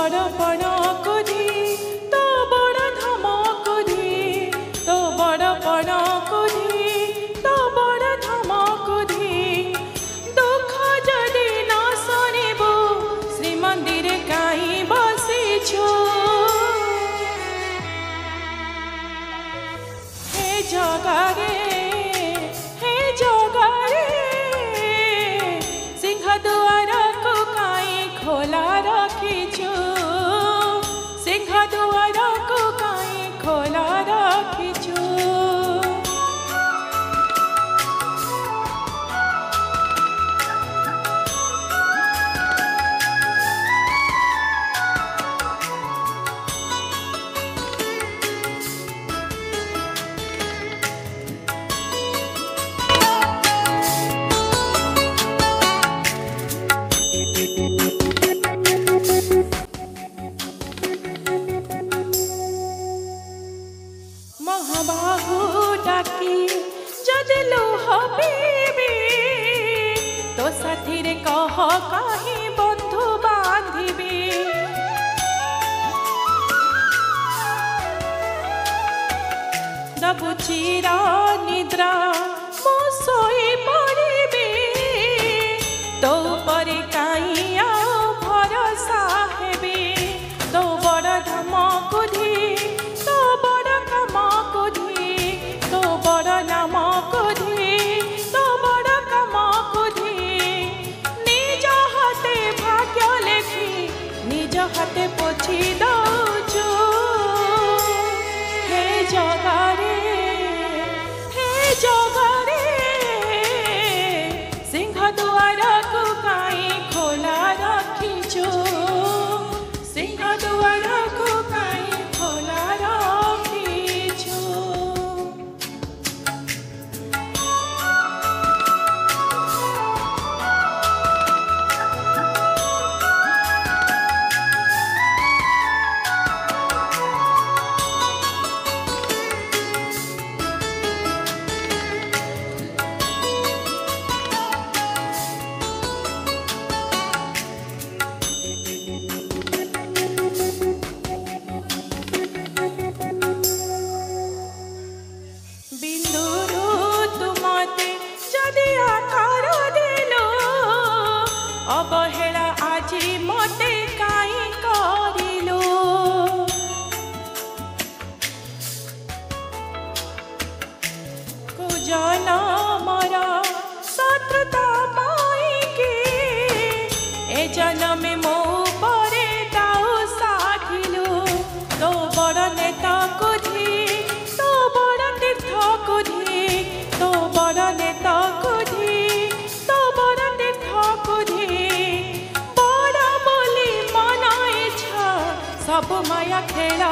बड़पण को धी तो बड़ धमक धी तो बड़पण को धी तो बड़ धमक धी दुख जदि न शुणबू श्रीमंदिर कहीं बसीछु हे जगारे सिंहदुआर को कहीं खोला रखीछु सिंहदुआर को कहीं खोला रखीछु महाबाहु डाकी जदि लुह पीबी तो साथी रे कह कहीं बंधु बांधिबी दबु चिरा निद्रा मु सोई पड़िबी तो परे कहीं आओ भरोसा हेबी तो बड़ धमक धी तो बड़ कमक धी तो बड़ नामक धी तो बड़ कमक धी निज हाथे भाग्य लेखी निज हाथे पोछि दउछु हे जगारे सिंहदुआर को कहीं खोला रखीछु सिंहदुआर को कहीं खोला रखीछु बिंदुरु तुमते जदि आकार देलो अवहेला आजी मते काई करिलो को जनमर शत्रुता माईके ए जन्म मो परे दाऊ साधिलु तो बड़ नेता को धी तो बड़ तीर्थ को धी तो बड़ नेता को धी तो बड़ तीर्थ को धी बड़ बोली मन इच्छा सब माया खेला